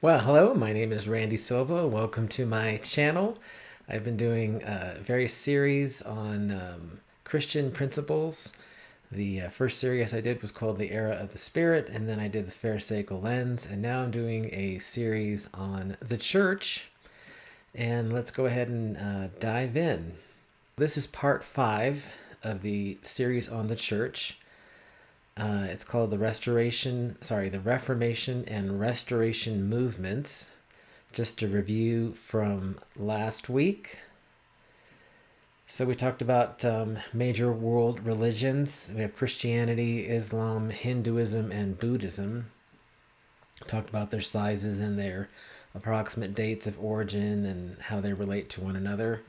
Well, hello, my name is Randy Silva. Welcome to my channel. I've been doing various series on Christian principles. The first series I did was called The Era of the Spirit, and then I did the Pharisaical Lens, and now I'm doing a series on the church. And let's go ahead and dive in. This is part 5 of the series on the church. It's called the Reformation and Restoration movements. Just a review from last week. So we talked about major world religions. We have Christianity, Islam, Hinduism, and Buddhism. Talked about their sizes and their approximate dates of origin and how they relate to one another.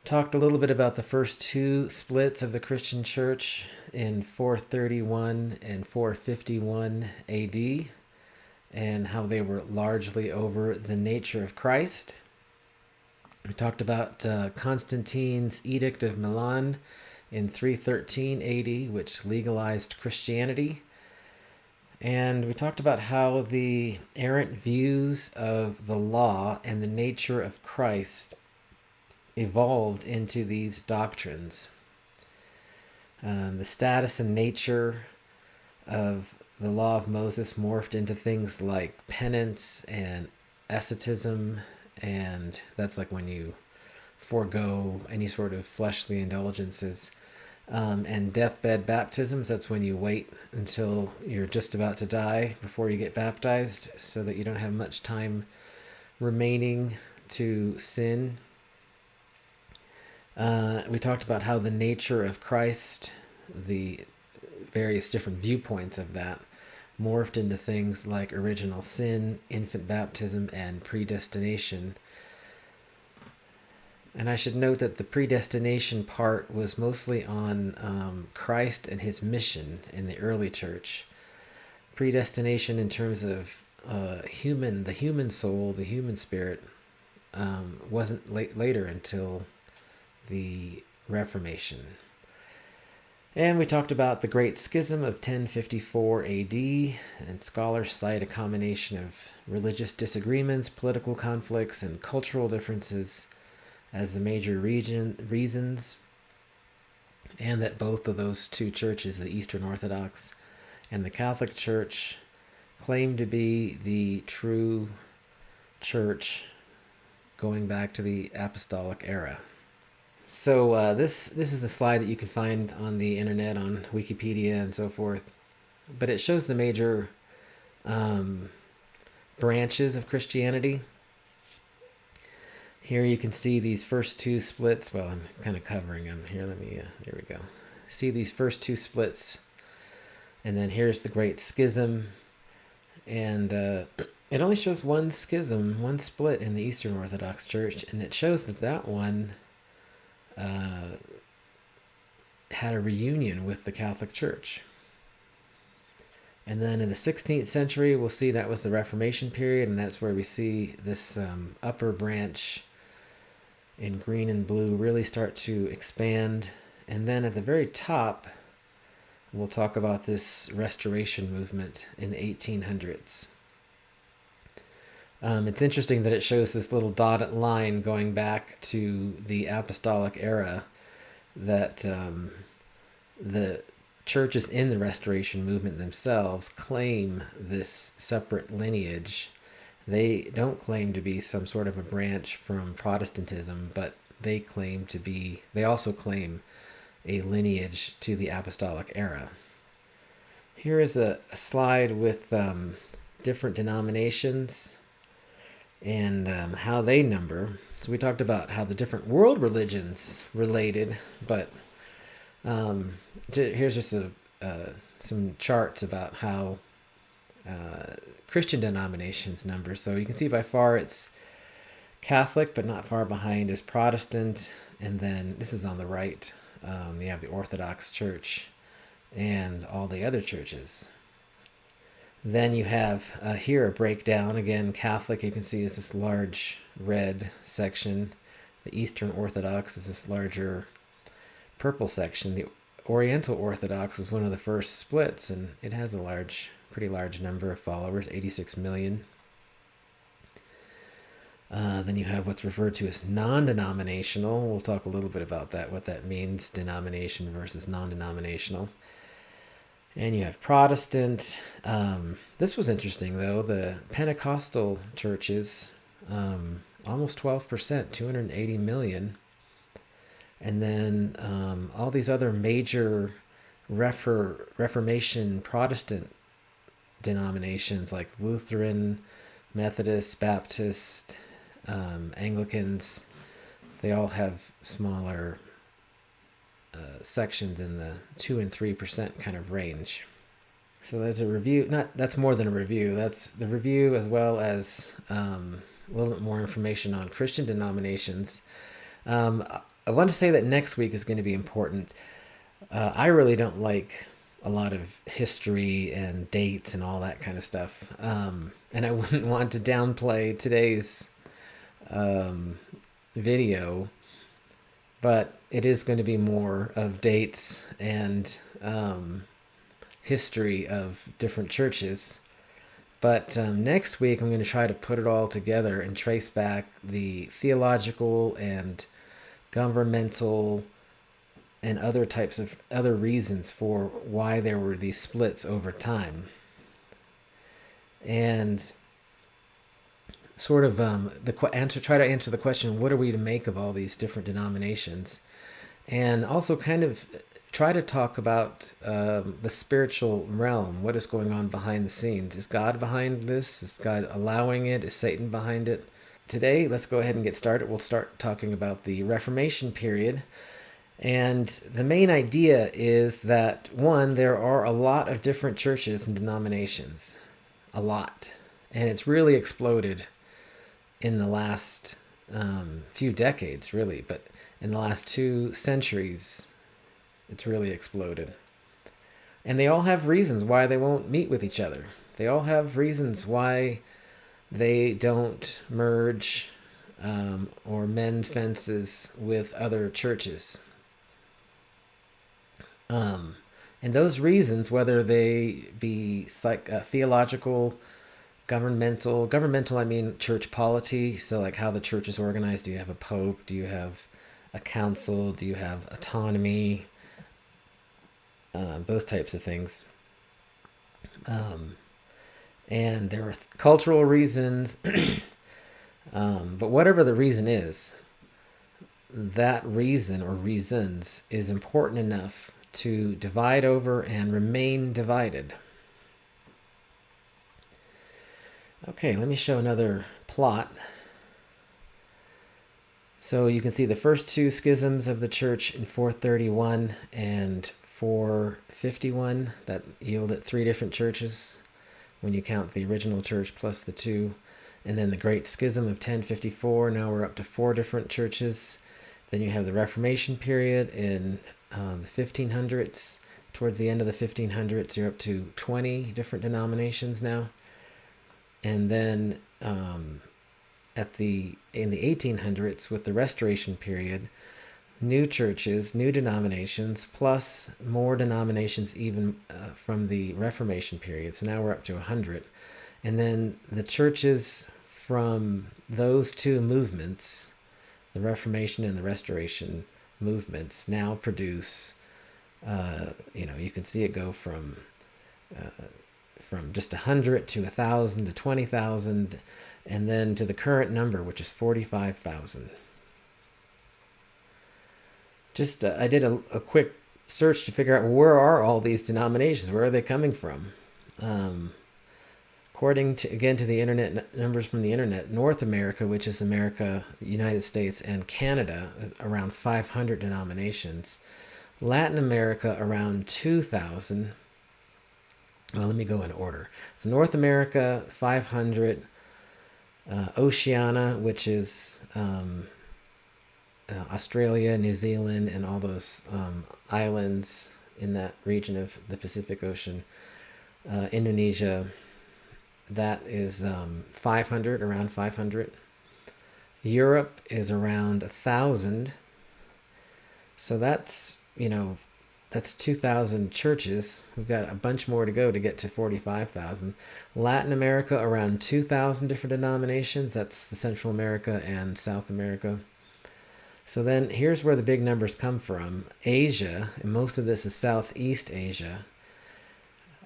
Talked a little bit about the first two splits of the Christian church in 431 and 451 AD, and how they were largely over the nature of Christ. We talked about Constantine's Edict of Milan in 313 AD, which legalized Christianity. And we talked about how the errant views of the law and the nature of Christ evolved into these doctrines. The status and nature of the law of Moses morphed into things like penance and asceticism, and that's like when you forego any sort of fleshly indulgences. And deathbed baptisms, that's when you wait until you're just about to die before you get baptized so that you don't have much time remaining to sin. We talked about how the nature of Christ, the various different viewpoints of that, morphed into things like original sin, infant baptism, and predestination. And I should note that the predestination part was mostly on Christ and his mission in the early church. Predestination in terms of the human soul, the human spirit, wasn't later until the Reformation. And we talked about the Great Schism of 1054 AD, and scholars cite a combination of religious disagreements, political conflicts, and cultural differences as the major reasons, and that both of those two churches, the Eastern Orthodox and the Catholic Church, claim to be the true church going back to the apostolic era. So this is the slide that you can find on the internet, on Wikipedia and so forth. But it shows the major branches of Christianity. Here you can see these first two splits. Well, I'm kind of covering them here. There we go. See these first two splits. And then here's the Great Schism. And it only shows one schism, one split in the Eastern Orthodox Church. And it shows that one had a reunion with the Catholic Church. And then in the 16th century, we'll see that was the Reformation period, and that's where we see this upper branch in green and blue really start to expand. And then at the very top, we'll talk about this Restoration movement in the 1800s. It's interesting that it shows this little dotted line going back to the apostolic era, that the churches in the Restoration movement themselves claim this separate lineage. They don't claim to be some sort of a branch from Protestantism, but they also claim a lineage to the apostolic era. Here is a slide with different denominations and how they number. So we talked about how the different world religions related, but here's just some charts about how Christian denominations number. So you can see by far it's Catholic, but not far behind is Protestant. And then this is on the right. You have the Orthodox Church and all the other churches. Then you have here a breakdown. Again, Catholic, you can see, is this large red section. The Eastern Orthodox is this larger purple section. The Oriental Orthodox was one of the first splits, and it has a pretty large number of followers, 86 million. Then you have what's referred to as non-denominational. We'll talk a little bit about that, what that means, denomination versus non-denominational. And you have Protestant. This was interesting, though. The Pentecostal churches, almost 12%, 280 million. And then all these other major Reformation Protestant denominations like Lutheran, Methodist, Baptist, Anglicans, they all have smaller sections in the 2 and 3% kind of range. So there's a review. That's more than a review. That's the review as well as a little bit more information on Christian denominations. I want to say that next week is going to be important. I really don't like a lot of history and dates and all that kind of stuff. And I wouldn't want to downplay today's video, but it is going to be more of dates and history of different churches. But next week, I'm going to try to put it all together and trace back the theological and governmental and other types of other reasons for why there were these splits over time. And sort of try to answer the question, what are we to make of all these different denominations? And also kind of try to talk about the spiritual realm. What is going on behind the scenes? Is God behind this? Is God allowing it? Is Satan behind it? Today, let's go ahead and get started. We'll start talking about the Reformation period. And the main idea is that, one, there are a lot of different churches and denominations. A lot. And it's really exploded in the last few decades, really. But in the last 2 centuries, it's really exploded. And they all have reasons why they won't meet with each other. They all have reasons why they don't merge or mend fences with other churches. And those reasons, whether they be theological, governmental, I mean church polity, so like how the church is organized. Do you have a pope? Do you have a council? Do you have autonomy? Those types of things. And there are cultural reasons. But whatever the reason is, that reason or reasons is important enough to divide over and remain divided. Okay, let me show another plot. So you can see the first 2 schisms of the church in 431 and 451 that yielded 3 different churches when you count the original church plus the 2. And then the Great Schism of 1054, now we're up to 4 different churches. Then you have the Reformation period in the 1500s. Towards the end of the 1500s, you're up to 20 different denominations now. And then in the 1800s, with the Restoration period, new churches, new denominations, plus more denominations even from the Reformation period. So now we're up to 100. And then the churches from those 2 movements, the Reformation and the Restoration movements, now produce, you can see it go from just 100 to 1,000 to 20,000, and then to the current number, which is 45,000. I did a quick search to figure out where are all these denominations? Where are they coming from? According to the internet numbers from the internet, North America, which is America, United States, and Canada, around 500 denominations. Latin America, around 2,000. Well, let me go in order. So North America, 500. Oceania, which is Australia, New Zealand, and all those islands in that region of the Pacific Ocean. Indonesia, that is 500, around 500. Europe is around 1,000. So that's, that's 2,000 churches. We've got a bunch more to go to get to 45,000. Latin America, around 2,000 different denominations. That's the Central America and South America. So then here's where the big numbers come from. Asia, and most of this is Southeast Asia,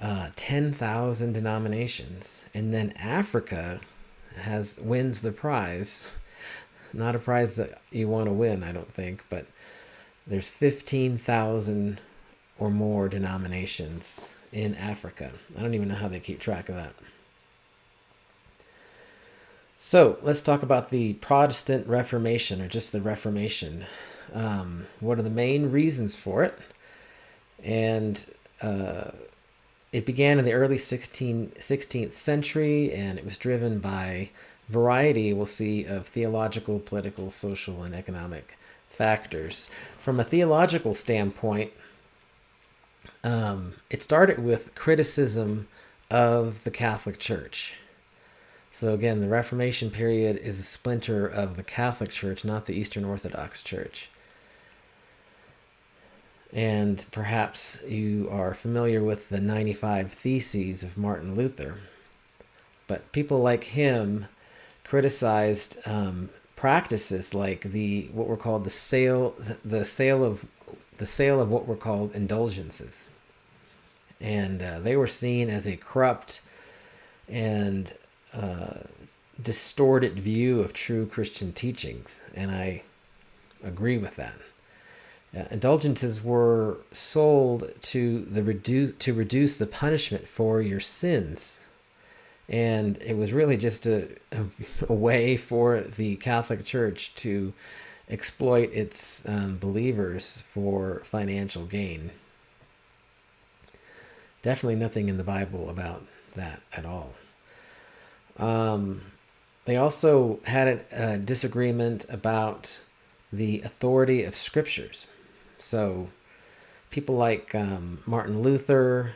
10,000 denominations. And then Africa wins the prize. Not a prize that you want to win, I don't think, but there's 15,000 or more denominations in Africa. I don't even know how they keep track of that. So let's talk about the Protestant Reformation, or just the Reformation. What are the main reasons for it? And it began in the early 16th century, and it was driven by variety, we'll see, of theological, political, social, and economic factors. From a theological standpoint, it started with criticism of the Catholic Church. So again, the Reformation period is a splinter of the Catholic Church, not the Eastern Orthodox Church. And perhaps you are familiar with the 95 Theses of Martin Luther. But people like him criticized practices like what were called the sale of what were called indulgences, and they were seen as a corrupt and distorted view of true Christian teachings, and I agree with that. Indulgences were sold to reduce the punishment for your sins. And it was really just a way for the Catholic Church to exploit its believers for financial gain. Definitely nothing in the Bible about that at all. They also had a disagreement about the authority of scriptures. So people like Martin Luther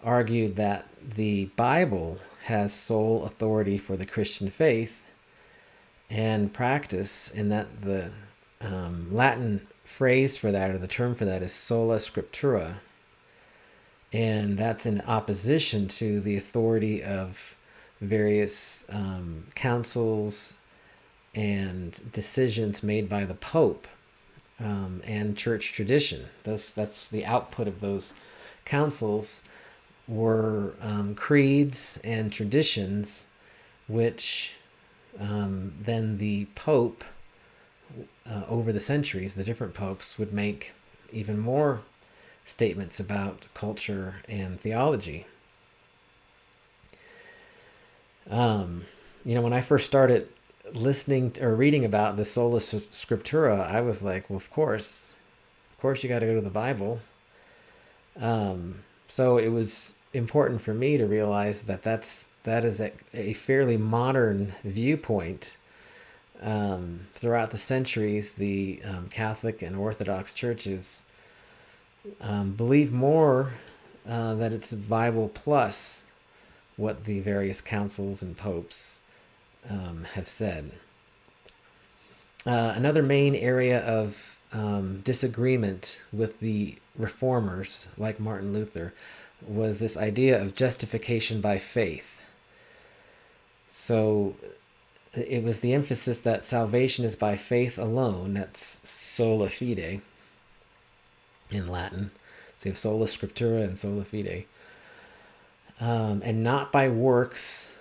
argued that the Bible has sole authority for the Christian faith and practice, and that the Latin phrase for that, or the term for that, is sola scriptura, and that's in opposition to the authority of various councils and decisions made by the Pope and church tradition. That's the output of those councils were creeds and traditions, which then the Pope, over the centuries, the different popes would make even more statements about culture and theology. When I first started listening or reading about the sola scriptura, I was like, well, of course you got to go to the Bible. So it was important for me to realize that is a fairly modern viewpoint. Throughout the centuries, the Catholic and Orthodox churches believe more that it's the Bible plus what the various councils and popes have said. Another main area of disagreement with the reformers, like Martin Luther, was this idea of justification by faith. So it was the emphasis that salvation is by faith alone. That's sola fide in Latin. So you have sola scriptura and sola fide. And not by works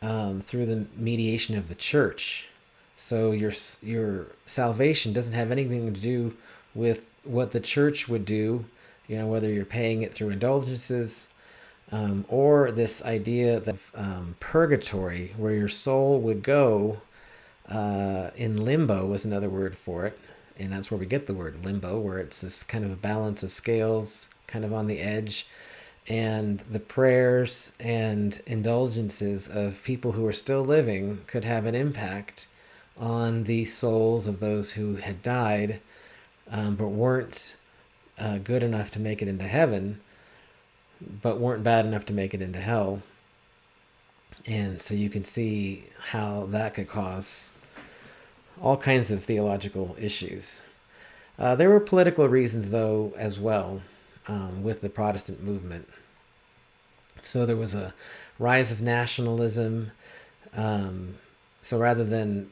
through the mediation of the church. So your salvation doesn't have anything to do with what the church would do, whether you're paying it through indulgences, or this idea of purgatory, where your soul would go in limbo, was another word for it. And that's where we get the word limbo, where it's this kind of a balance of scales, kind of on the edge. And the prayers and indulgences of people who are still living could have an impact on the souls of those who had died, but weren't good enough to make it into heaven, but weren't bad enough to make it into hell. And so you can see how that could cause all kinds of theological issues. There were political reasons, though, as well, with the Protestant movement. So there was a rise of nationalism. So rather than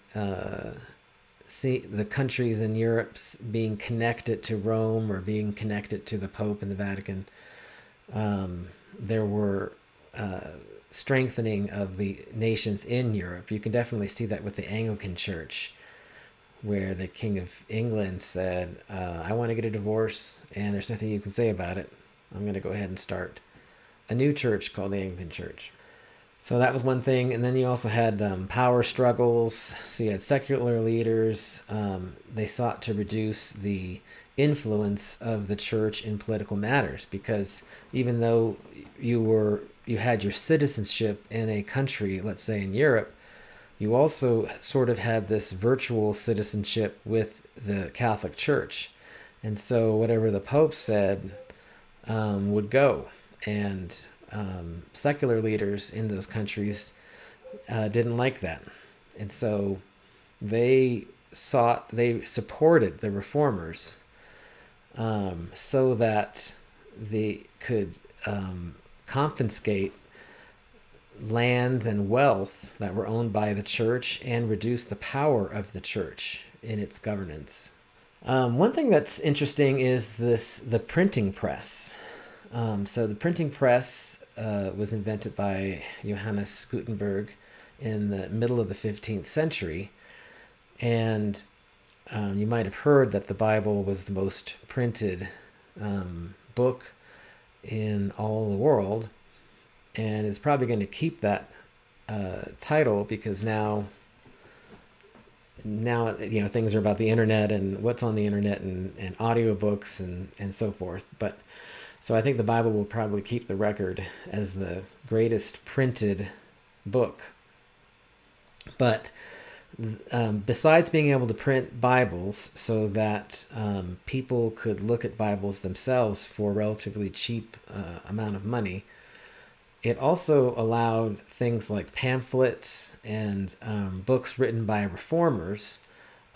see the countries in Europe being connected to Rome or being connected to the Pope and the Vatican, there were strengthening of the nations in Europe. You can definitely see that with the Anglican Church, where the King of England said, I want to get a divorce, and there's nothing you can say about it. I'm going to go ahead and start a new church called the Anglican Church. So that was one thing. And then you also had power struggles. So you had secular leaders. They sought to reduce the influence of the church in political matters, because even though you had your citizenship in a country, let's say in Europe, you also sort of had this virtual citizenship with the Catholic Church. And so whatever the Pope said would go. And secular leaders in those countries didn't like that. And so they supported the reformers so that they could confiscate lands and wealth that were owned by the church and reduce the power of the church in its governance. One thing that's interesting is the printing press. So the printing press was invented by Johannes Gutenberg in the middle of the 15th century. And you might have heard that the Bible was the most printed book in all the world. And it's probably going to keep that title, because now things are about the internet and what's on the internet and audiobooks and so forth. But so I think the Bible will probably keep the record as the greatest printed book. But besides being able to print Bibles so that people could look at Bibles themselves for a relatively cheap amount of money, it also allowed things like pamphlets and books written by reformers,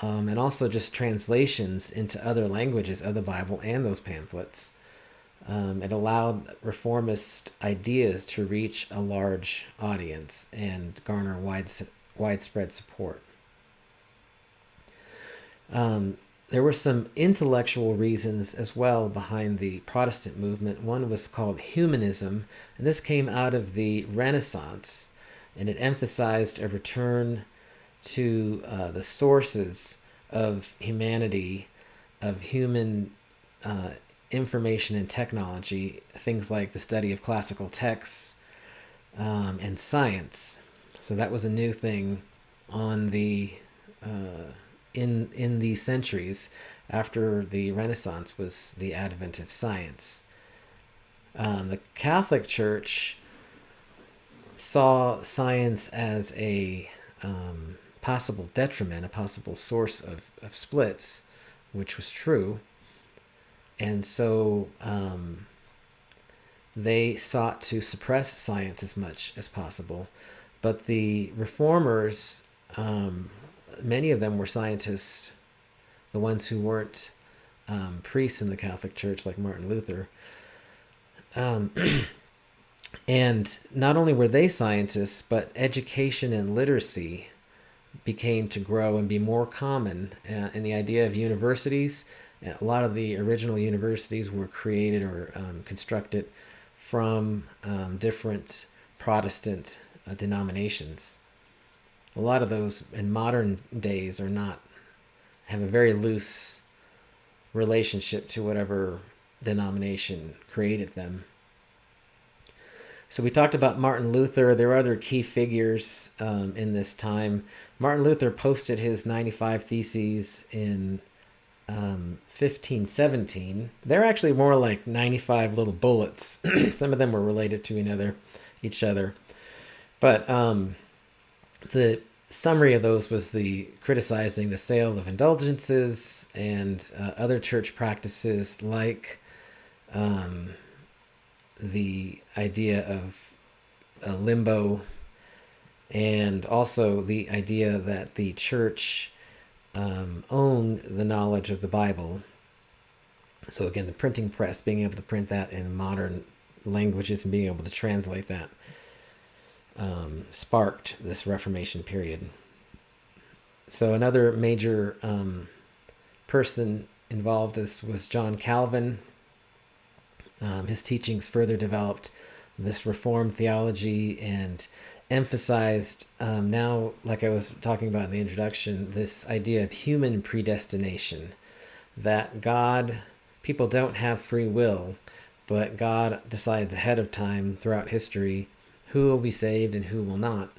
and also just translations into other languages of the Bible and those pamphlets. It allowed reformist ideas to reach a large audience and garner widespread support. There were some intellectual reasons as well behind the Protestant movement. One was called humanism, and this came out of the Renaissance, and it emphasized a return to the sources of humanity, of human information and technology, things like the study of classical texts and science. So that was a new thing on the in these centuries after the Renaissance was the advent of science. The Catholic Church saw science as a possible detriment, a possible source of splits, which was true. And so they sought to suppress science as much as possible. But the reformers, many of them were scientists, the ones who weren't priests in the Catholic Church, like Martin Luther. And not only were they scientists, but education and literacy began to grow and be more common. And the idea of universities, a lot of the original universities were created or constructed from different Protestant denominations. A lot of those in modern days have a very loose relationship to whatever denomination created them. So we talked about Martin Luther. There were other key figures in this time. Martin Luther posted his 95 Theses in 1517. They're actually more like 95 little bullets. Some of them were related to each other. But the summary of those was criticizing the sale of indulgences and other church practices, like the idea of limbo, and also the idea that the church owned the knowledge of the Bible So again, the printing press, being able to print that in modern languages and being able to translate that, sparked this Reformation period. So another major person involved this was John Calvin. His teachings further developed this Reformed theology and emphasized, now, like I was talking about in the introduction, this idea of human predestination, that people don't have free will, but God decides ahead of time throughout history who will be saved and who will not.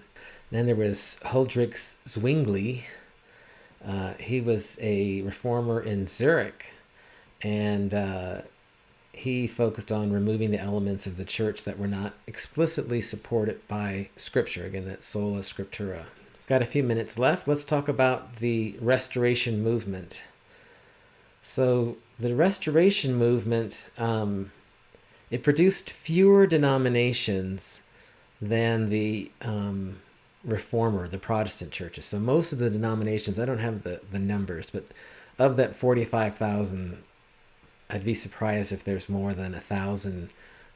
Then there was Huldrych Zwingli. He was a reformer in Zurich, and he focused on removing the elements of the church that were not explicitly supported by Scripture. Again, that sola scriptura. Got a few minutes left. Let's talk about the Restoration movement. So the Restoration movement, it produced fewer denominations than the Reformer, the Protestant churches. So most of the denominations, I don't have the numbers, but of that 45,000, I'd be surprised if there's more than 1,000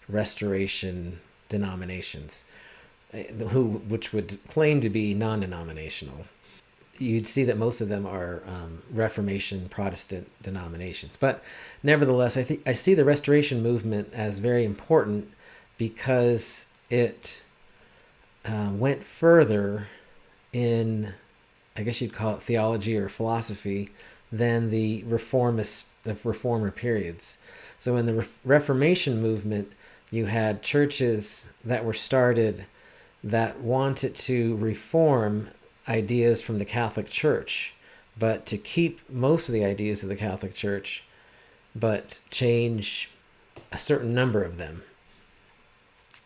Restoration denominations, which would claim to be non-denominational. You'd see that most of them are Reformation Protestant denominations. But nevertheless, I see the Restoration movement as very important because it went further in, I guess you'd call it theology or philosophy, than the reformer periods. So in the Reformation movement, you had churches that were started that wanted to reform ideas from the Catholic Church, but to keep most of the ideas of the Catholic Church, but change a certain number of them.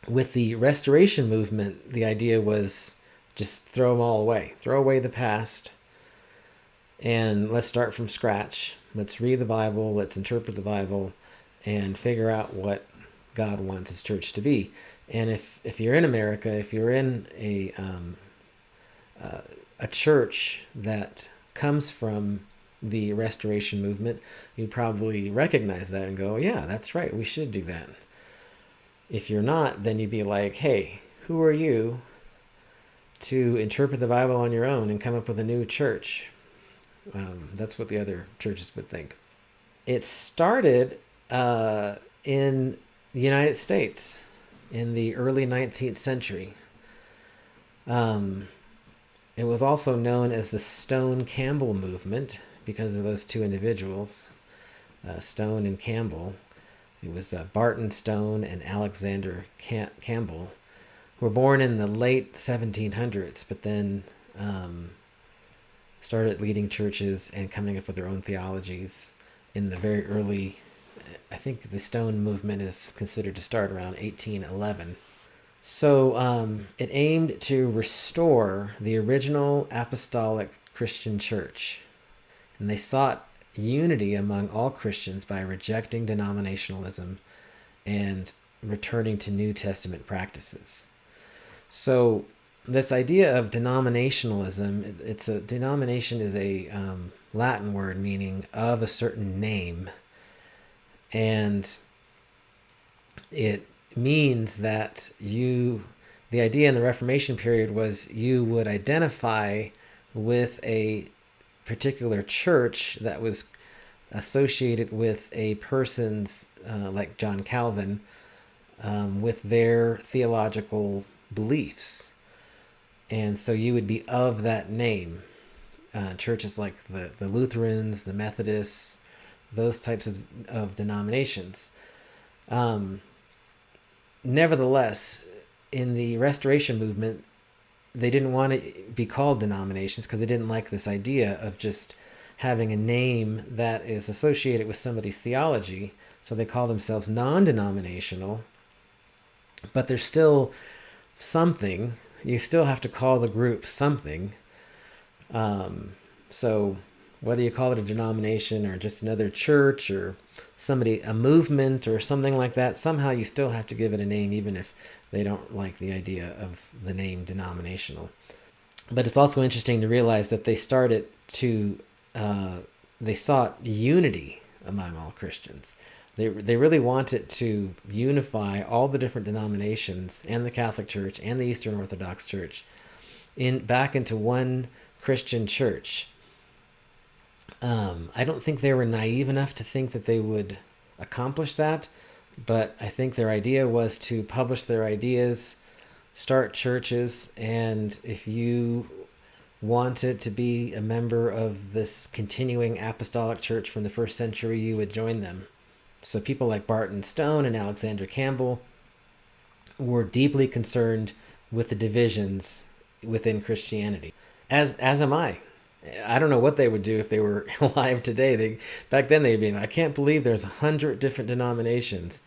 With the Restoration movement, the idea was just throw them all away. Throw away the past, and let's start from scratch. Let's read the Bible, let's interpret the Bible, and figure out what God wants His church to be. And if you're in America, if you're in a church that comes from the Restoration movement, you'd probably recognize that and go, yeah, that's right, we should do that. If you're not, then you'd be like, hey, who are you to interpret the Bible on your own and come up with a new church? That's what the other churches would think. It started in the United States in the early 19th century. It was also known as the Stone Campbell movement because of those two individuals, Stone and Campbell. It was Barton Stone and Alexander Campbell, who were born in the late 1700s, but then started leading churches and coming up with their own theologies in the very early, I think the Stone movement is considered to start around 1811. So it aimed to restore the original apostolic Christian church. And they sought unity among all Christians by rejecting denominationalism and returning to New Testament practices. So this idea of denominationalism, denomination is a Latin word meaning of a certain name. And it means that the idea in the Reformation period was you would identify with a particular church that was associated with a person's, like John Calvin, with their theological beliefs. And so you would be of that name. Churches like the Lutherans, the Methodists, those types of denominations. Nevertheless, in the Restoration movement, they didn't want to be called denominations because they didn't like this idea of just having a name that is associated with somebody's theology. So they call themselves non-denominational, but they're still something. You still have to call the group something. So whether you call it a denomination or just another church or a movement or something like that, somehow you still have to give it a name, even if they don't like the idea of the name denominational. But it's also interesting to realize that they sought unity among all Christians. They really wanted to unify all the different denominations and the Catholic Church and the Eastern Orthodox Church back into one Christian church. I don't think they were naive enough to think that they would accomplish that, but I think their idea was to publish their ideas, start churches, and if you wanted to be a member of this continuing apostolic church from the first century, you would join them. So people like Barton Stone and Alexander Campbell were deeply concerned with the divisions within Christianity, as am I. I don't know what they would do if they were alive today. Back then they'd be, I can't believe there's 100 different denominations.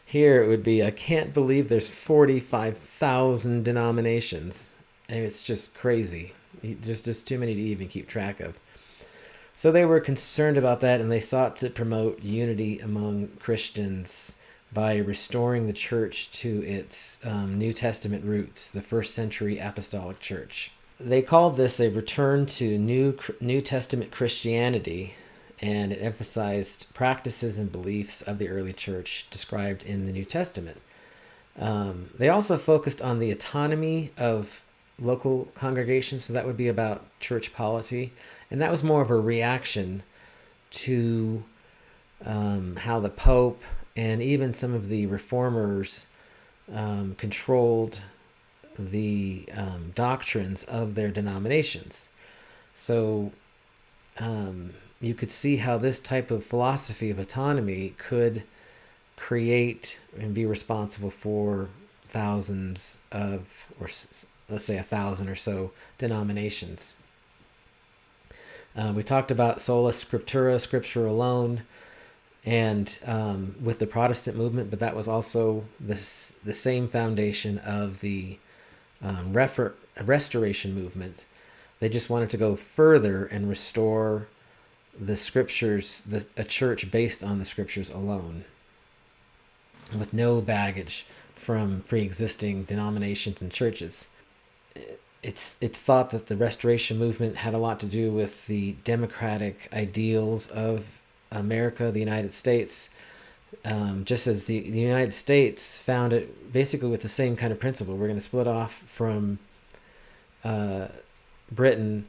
Here it would be, I can't believe there's 45,000 denominations. And it's just crazy. Just too many to even keep track of. So they were concerned about that, and they sought to promote unity among Christians by restoring the church to its New Testament roots, the first century apostolic church. They called this a return to New Testament Christianity, and it emphasized practices and beliefs of the early church described in the New Testament. They also focused on the autonomy of local congregations, so that would be about church polity, and that was more of a reaction to how the Pope and even some of the reformers controlled the doctrines of their denominations. So you could see how this type of philosophy of autonomy could create and be responsible for thousands of, or let's say 1,000 or so denominations. We talked about sola scriptura, scripture alone, and with the Protestant movement, but that was also the same foundation of the Restoration movement. They just wanted to go further and restore the scriptures, a church based on the scriptures alone, with no baggage from pre-existing denominations and churches. It's thought that the Restoration movement had a lot to do with the democratic ideals of America, the United States, just as the United States found it basically with the same kind of principle. We're going to split off from Britain,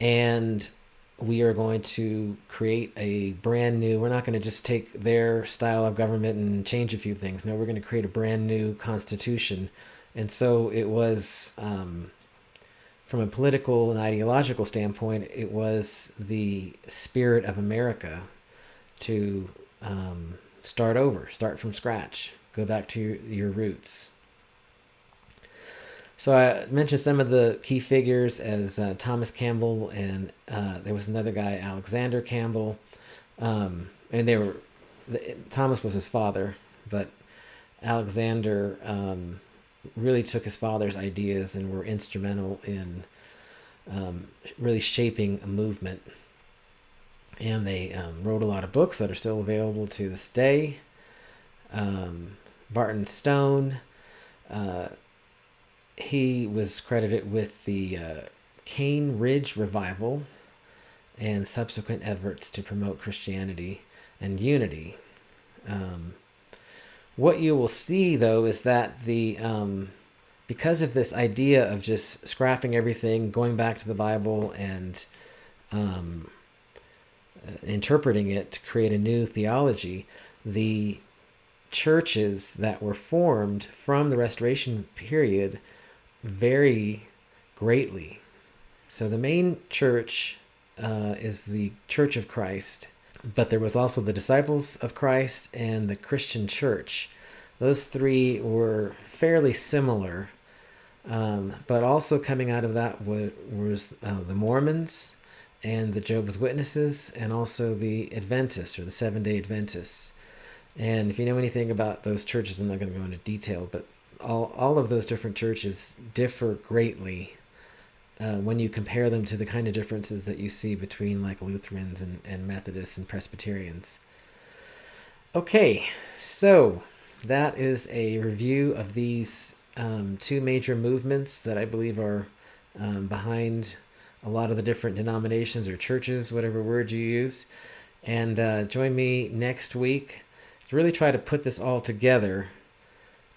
and we are going to create a brand new, we're not going to just take their style of government and change a few things. No, we're going to create a brand new constitution. And so it was, from a political and ideological standpoint, it was the spirit of America to start over, start from scratch, go back to your roots. So I mentioned some of the key figures as Thomas Campbell, and there was another guy, Alexander Campbell, and Thomas was his father, but Alexander really took his father's ideas and were instrumental in really shaping a movement. And they wrote a lot of books that are still available to this day. Barton Stone, he was credited with the Cane Ridge Revival and subsequent efforts to promote Christianity and unity. What you will see, though, is that because of this idea of just scrapping everything, going back to the Bible, and interpreting it to create a new theology, the churches that were formed from the Restoration period vary greatly. So the main church is the Church of Christ, but there was also the Disciples of Christ and the Christian Church. Those three were fairly similar, but also coming out of that was the Mormons and the Jehovah's Witnesses, and also the Adventists, or the Seventh-day Adventists. And if you know anything about those churches, I'm not going to go into detail, but all of those different churches differ greatly when you compare them to the kind of differences that you see between like Lutherans and Methodists and Presbyterians. Okay, so that is a review of these two major movements that I believe are behind a lot of the different denominations or churches, whatever word you use. And join me next week to really try to put this all together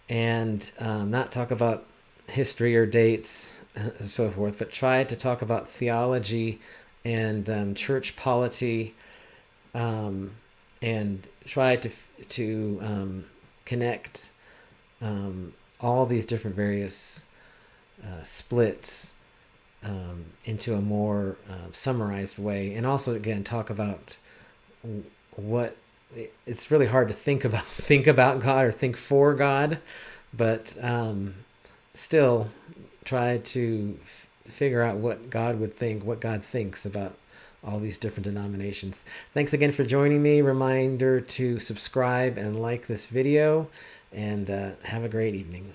and not talk about history or dates and so forth, but try to talk about theology and church polity, and try to connect all these different various splits into a more summarized way, and also again talk about what it's really hard to think about God or think for God, but still try to figure out what God would think, what God thinks about all these different denominations. Thanks again for joining me. Reminder to subscribe and like this video, and have a great evening.